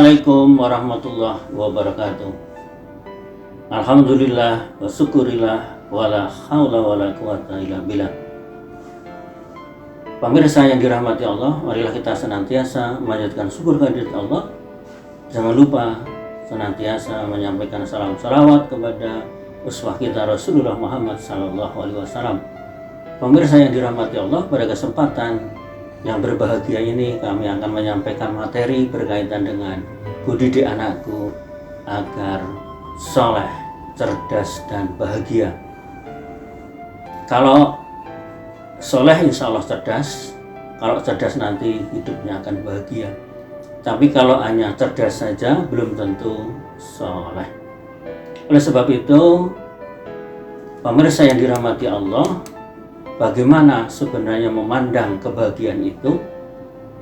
Assalamualaikum warahmatullahi wabarakatuh. Alhamdulillah wa syukurillah wala haula wala quwata illa billah. Pemirsa yang dirahmati Allah, marilah kita senantiasa memanjatkan syukur kehadirat Allah. Jangan lupa senantiasa menyampaikan salam salawat kepada uswah kita Rasulullah Muhammad SAW. Pemirsa yang dirahmati Allah, pada kesempatan yang berbahagia ini kami akan menyampaikan materi berkaitan dengan didik anakku agar soleh, cerdas, dan bahagia. Kalau soleh insya Allah cerdas, kalau cerdas nanti hidupnya akan bahagia. Tapi kalau hanya cerdas saja belum tentu soleh. Oleh sebab itu, pemirsa yang dirahmati Allah, bagaimana sebenarnya memandang kebahagiaan itu?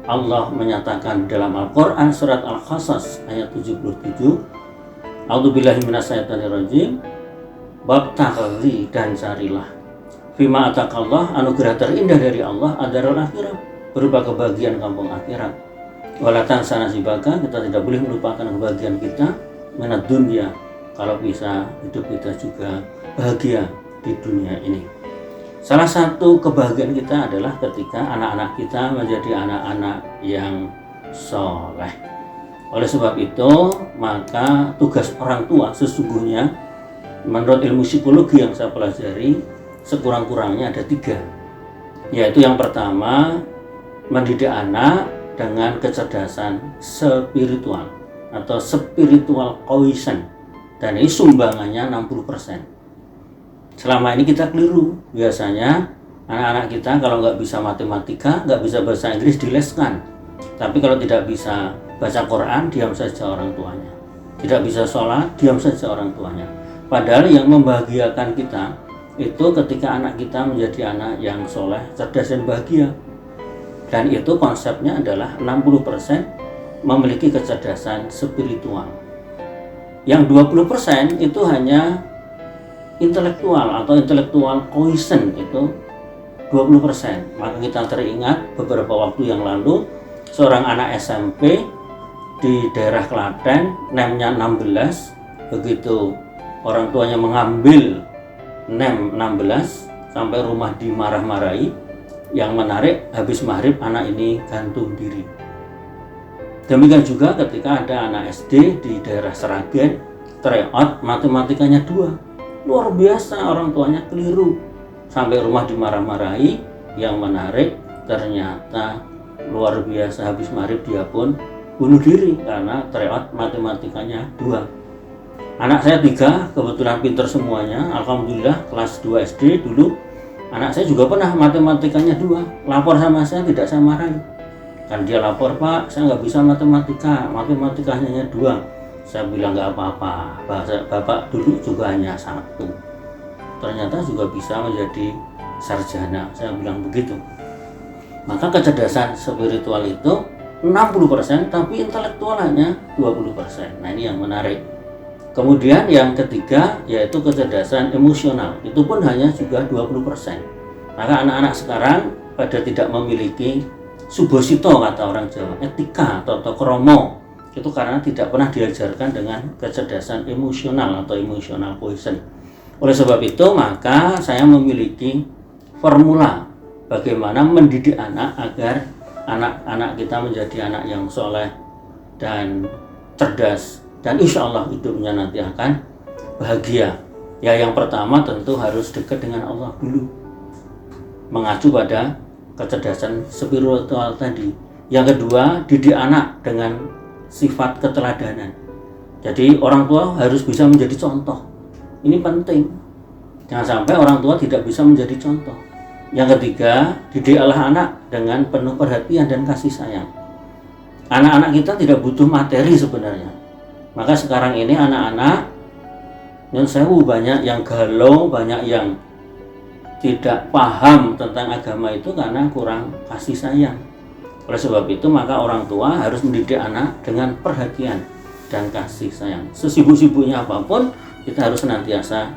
Allah menyatakan dalam Al-Quran surat Al-Qasas ayat 77, A'udzubillahi minasyaitonirrajim, wabtaghi, dan carilah fima atakallah, anugerah terindah dari Allah, adarul akhirah, berupa kebahagiaan kampung akhirat. Wala tansa nasibaka, kita tidak boleh melupakan kebahagiaan kita minad dunya, kalau bisa hidup kita juga bahagia di dunia ini. Salah satu kebahagiaan kita adalah ketika anak-anak kita menjadi anak-anak yang soleh. Oleh sebab itu, maka tugas orang tua sesungguhnya menurut ilmu psikologi yang saya pelajari, sekurang-kurangnya ada 3. Yaitu yang pertama, mendidik anak dengan kecerdasan spiritual atau spiritual quotient, dan ini sumbangannya 60%. Selama ini kita keliru. Biasanya anak-anak kita kalau nggak bisa matematika, nggak bisa bahasa Inggris, dileskan. Tapi kalau tidak bisa baca Quran, diam saja orang tuanya. Tidak bisa sholat, diam saja orang tuanya. Padahal yang membahagiakan kita itu ketika anak kita menjadi anak yang soleh, cerdas, dan bahagia. Dan itu konsepnya adalah 60% memiliki kecerdasan spiritual. Yang 20% itu hanya intelektual atau intelektual quotient, itu 20%. Maka kita teringat beberapa waktu yang lalu seorang anak SMP di daerah Klaten, NEM-nya 16. Begitu orang tuanya mengambil NEM 16 sampai rumah dimarah-marahi. Yang menarik, habis maghrib anak ini gantung diri. Demikian juga ketika ada anak SD di daerah Sragen, tryout matematikanya 2. Luar biasa, orang tuanya keliru, sampai rumah dimarah-marahi. Yang menarik, ternyata luar biasa, habis maghrib dia pun bunuh diri karena tryout matematikanya 2. Anak saya 3, kebetulan pintar semuanya, alhamdulillah, kelas 2 SD dulu. Anak saya juga pernah matematikanya 2, lapor sama saya, tidak saya marahi. Kan dia lapor, Pak, saya nggak bisa matematikanya hanya 2. Saya bilang nggak apa-apa, bapak dulu juga hanya 1, ternyata juga bisa menjadi sarjana. Saya bilang begitu. Maka kecerdasan spiritual itu 60%, tapi intelektualnya 20%. Nah, ini yang menarik. Kemudian yang ketiga yaitu kecerdasan emosional, itu pun hanya juga 20%. Maka anak-anak sekarang pada tidak memiliki subosito, kata orang Jawa, etika atau kromo. Itu karena tidak pernah diajarkan dengan kecerdasan emosional atau emotional quotient. Oleh sebab itu, maka saya memiliki formula bagaimana mendidik anak agar anak-anak kita menjadi anak yang soleh dan cerdas, dan insya Allah hidupnya nanti akan bahagia. Ya, yang pertama tentu harus dekat dengan Allah dulu, mengacu pada kecerdasan spiritual tadi. Yang kedua, didik anak dengan sifat keteladanan. Jadi orang tua harus bisa menjadi contoh. Ini penting. Jangan sampai orang tua tidak bisa menjadi contoh. Yang ketiga, didiklah anak dengan penuh perhatian dan kasih sayang. Anak-anak kita tidak butuh materi sebenarnya. Maka sekarang ini anak-anak yang sewu banyak yang galau, banyak yang tidak paham tentang agama itu karena kurang kasih sayang. Oleh sebab itu, maka orang tua harus mendidik anak dengan perhatian dan kasih sayang. Sesibuk-sibuknya apapun, kita harus senantiasa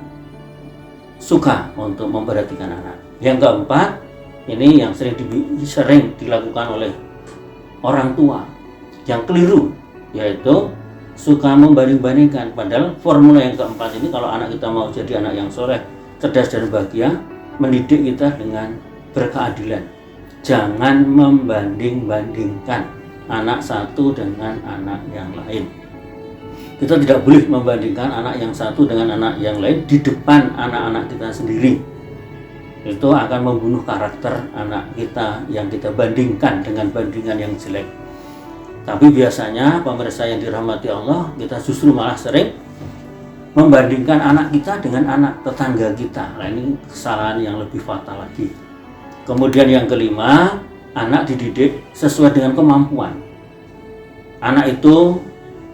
suka untuk memperhatikan anak. Yang keempat, ini yang sering dilakukan oleh orang tua yang keliru. yaitu suka membanding-bandingkan. Padahal formula yang keempat ini, kalau anak kita mau jadi anak yang soleh, cerdas dan bahagia, mendidik kita dengan berkeadilan. Jangan membanding-bandingkan anak satu dengan anak yang lain. Kita tidak boleh membandingkan anak yang satu dengan anak yang lain di depan anak-anak kita sendiri. Itu akan membunuh karakter anak kita yang kita bandingkan dengan bandingan yang jelek. Tapi biasanya pemirsa yang dirahmati Allah, kita justru malah sering membandingkan anak kita dengan anak tetangga kita. Nah, ini kesalahan yang lebih fatal lagi. Kemudian yang kelima, anak dididik sesuai dengan kemampuan. Anak itu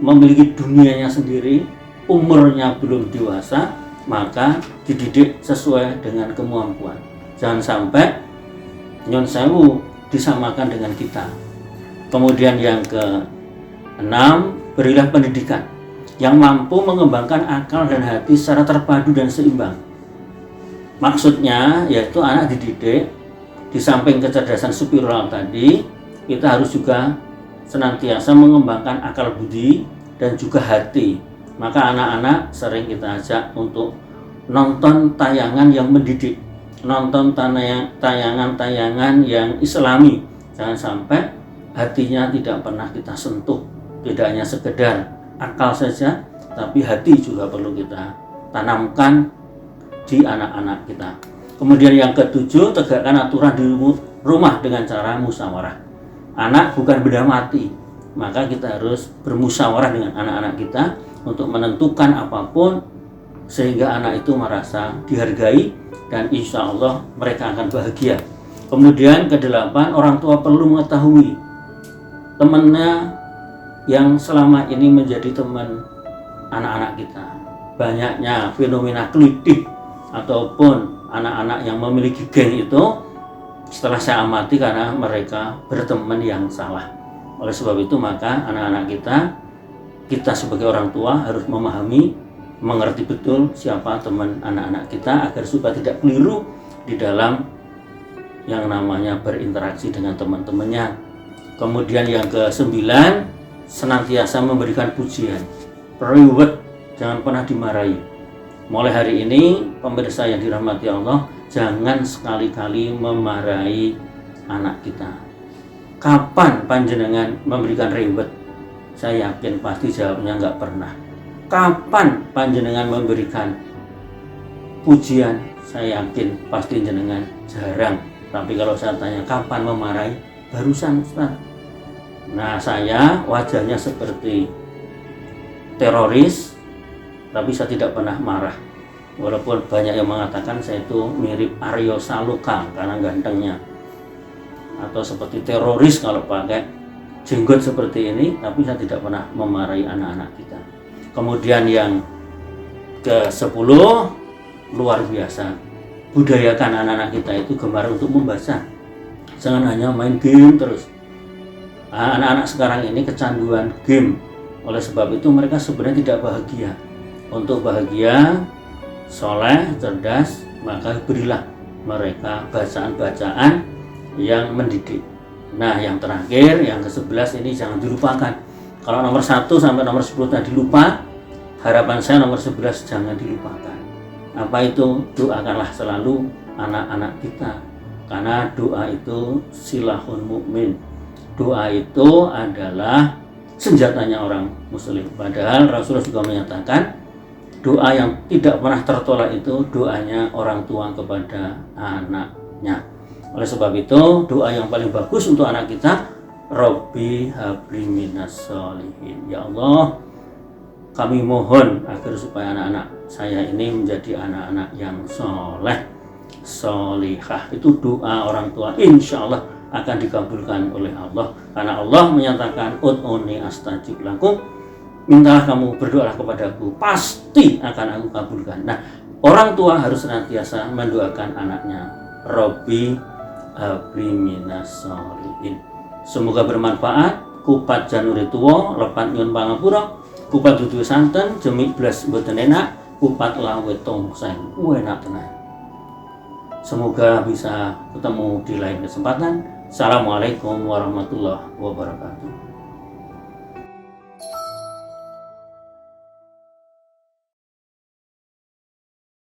memiliki dunianya sendiri, umurnya belum dewasa, maka dididik sesuai dengan kemampuan. Jangan sampai nyon sewu disamakan dengan kita. Kemudian yang keenam, berilah pendidikan yang mampu mengembangkan akal dan hati secara terpadu dan seimbang. Maksudnya yaitu anak dididik, di samping kecerdasan spiral tadi, kita harus juga senantiasa mengembangkan akal budi dan juga hati. Maka anak-anak sering kita ajak untuk nonton tayangan yang mendidik, nonton tayangan-tayangan yang islami. Jangan sampai hatinya tidak pernah kita sentuh, tidak hanya sekedar akal saja, tapi hati juga perlu kita tanamkan di anak-anak kita. Kemudian yang ketujuh, tegakkan aturan di rumah dengan cara musyawarah. Anak bukan benda mati, maka kita harus bermusyawarah dengan anak-anak kita untuk menentukan apapun sehingga anak itu merasa dihargai dan insya Allah mereka akan bahagia. Kemudian kedelapan, orang tua perlu mengetahui temannya yang selama ini menjadi teman anak-anak kita. Banyaknya fenomena kelitih ataupun anak-anak yang memiliki geng itu setelah saya amati karena mereka berteman yang salah. Oleh sebab itu maka anak-anak kita sebagai orang tua harus memahami, mengerti betul siapa teman anak-anak kita agar supaya tidak keliru di dalam yang namanya berinteraksi dengan teman-temannya. Kemudian yang ke-9, senantiasa memberikan pujian, reward, jangan pernah dimarahi. Mulai hari ini pemirsa yang dirahmati Allah, jangan sekali-kali memarahi anak kita. Kapan panjenengan memberikan reward? Saya yakin pasti jawabnya nggak pernah. Kapan panjenengan memberikan pujian? Saya yakin pasti jenengan jarang. Tapi kalau saya tanya kapan memarahi, barusan Ustaz. Nah, saya wajahnya seperti teroris, tapi saya tidak pernah marah. Walaupun banyak yang mengatakan saya itu mirip Aryo Saloka karena gantengnya, atau seperti teroris kalau pakai jenggot seperti ini, tapi saya tidak pernah memarahi anak-anak kita. Kemudian yang ke-10, luar biasa, budayakan anak-anak kita itu gemar untuk membaca. Jangan hanya main game terus. Anak-anak sekarang ini kecanduan game. Oleh sebab itu mereka sebenarnya tidak bahagia. Untuk bahagia, soleh, cerdas, maka berilah mereka bacaan-bacaan yang mendidik. Nah, yang terakhir, yang ke-11 ini jangan dilupakan. Kalau nomor 1 sampai nomor 10 tadi lupa, harapan saya nomor 11 jangan dilupakan. Apa itu? Doakanlah selalu anak-anak kita. Karena doa itu silahun mukmin. Doa itu adalah senjatanya orang muslim. Padahal Rasulullah juga menyatakan doa yang tidak pernah tertolak itu doanya orang tua kepada anaknya. Oleh sebab itu doa yang paling bagus untuk anak kita, Robbi habli minas sholihin. Ya Allah, kami mohon agar supaya anak-anak saya ini menjadi anak-anak yang soleh, solihah. Itu doa orang tua, insya Allah akan dikabulkan oleh Allah. Karena Allah menyatakan ud'uni astajib lakum, mintalah kamu, berdoalah kepadaku, pasti akan aku kabulkan. Nah, orang tua harus senantiasa mendoakan anaknya, Robbi habli minas sholihin. Semoga bermanfaat. Kupat januri tuwa, lepat nyun pangapura, kupat dudu santen, jemik blas mboten enak, kupat lawe tongseng, enak tenan. Semoga bisa ketemu di lain kesempatan. Assalamualaikum warahmatullahi wabarakatuh.